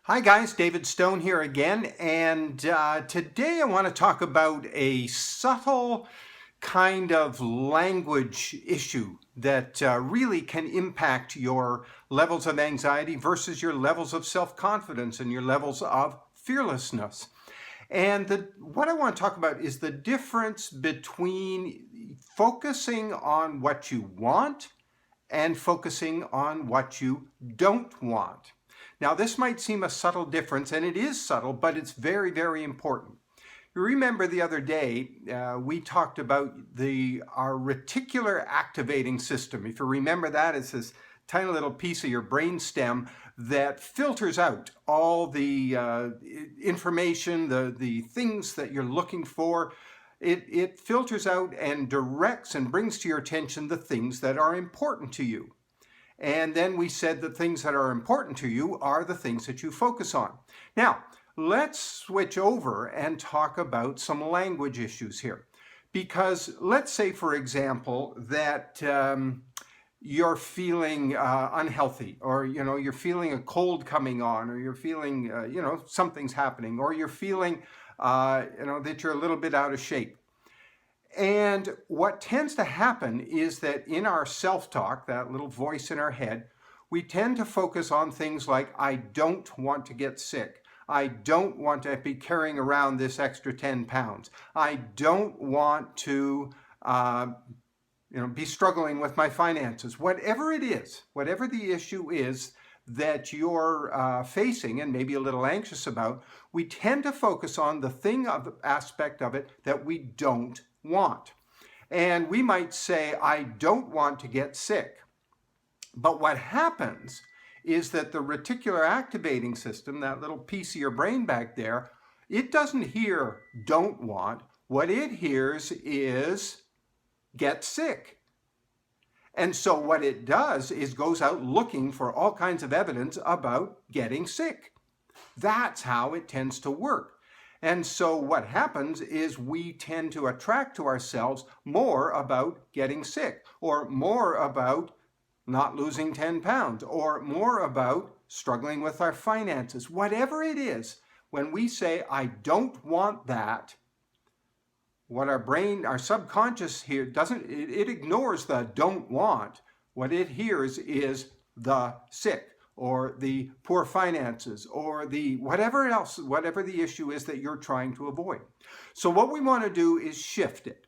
Hi guys, David Stone here again, and today I want to talk about a subtle kind of language issue that really can impact your levels of anxiety versus your levels of self-confidence and your levels of fearlessness. And what I want to talk about is the difference between focusing on what you want and focusing on what you don't want. Now, this might seem a subtle difference, and it is subtle, but it's very, very important. You remember the other day, we talked about our reticular activating system. If you remember that, it's this tiny little piece of your brain stem that filters out all the information, the things that you're looking for. It filters out and directs and brings to your attention the things that are important to you. And then we said that things that are important to you are the things that you focus on. Now, let's switch over and talk about some language issues here. Because let's say, for example, that you're feeling unhealthy, or you're feeling a cold coming on, or you're feeling something's happening, or you're feeling that you're a little bit out of shape. And what tends to happen is that in our self-talk, that little voice in our head, we tend to focus on things like, I don't want to get sick. I don't want to be carrying around this extra 10 pounds. I don't want to be struggling with my finances. Whatever it is, whatever the issue is that you're facing and maybe a little anxious about, we tend to focus on the aspect of it that we don't want. And we might say, I don't want to get sick. But what happens is that the reticular activating system, that little piece of your brain back there, it doesn't hear don't want. What it hears is get sick. And so what it does is goes out looking for all kinds of evidence about getting sick. That's how it tends to work. And so what happens is we tend to attract to ourselves more about getting sick, or more about not losing 10 pounds, or more about struggling with our finances. Whatever it is, when we say, I don't want that, what our subconscious here it ignores the don't want. What it hears is the sick, or the poor finances, or the whatever the issue is that you're trying to avoid. So what we want to do is shift it.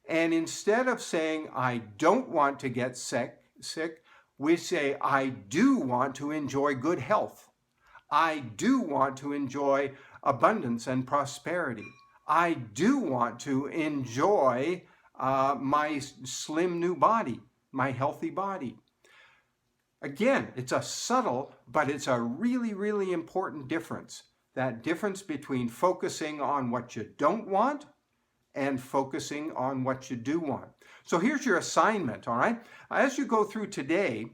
And instead of saying, I don't want to get sick, we say, I do want to enjoy good health. I do want to enjoy abundance and prosperity. I do want to enjoy my slim new body, my healthy body. Again, it's a subtle, but it's a really, really important difference. That difference between focusing on what you don't want and focusing on what you do want. So here's your assignment, all right? As you go through today,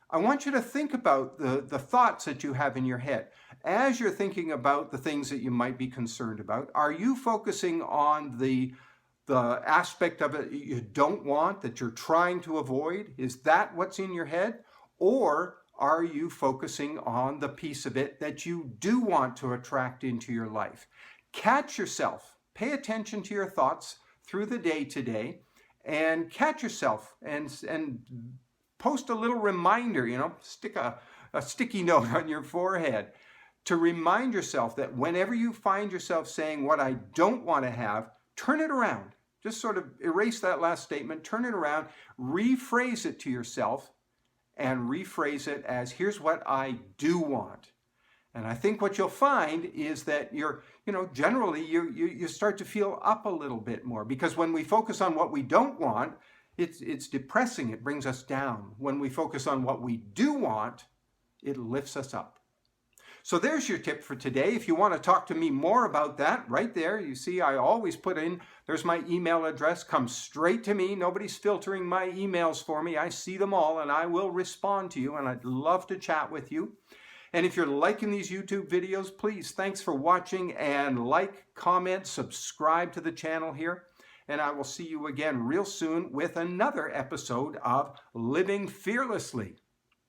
I want you to think about the thoughts that you have in your head. As you're thinking about the things that you might be concerned about, are you focusing on the aspect of it you don't want, that you're trying to avoid? Is that what's in your head? Or are you focusing on the piece of it that you do want to attract into your life? Catch yourself. Pay attention to your thoughts through the day today, and catch yourself and post a little reminder, stick a sticky note on your forehead to remind yourself that whenever you find yourself saying what I don't want to have, turn it around. Just sort of erase that last statement, turn it around, rephrase it to yourself, and rephrase it as, here's what I do want. And I think what you'll find is that generally you start to feel up a little bit more, because when we focus on what we don't want, it's depressing, it brings us down. When we focus on what we do want, it lifts us up. So there's your tip for today. If you want to talk to me more about that, right there, you see I always put in, there's my email address, come straight to me. Nobody's filtering my emails for me. I see them all and I will respond to you, and I'd love to chat with you. And if you're liking these YouTube videos, please, thanks for watching, and like, comment, subscribe to the channel here. And I will see you again real soon with another episode of Living Fearlessly.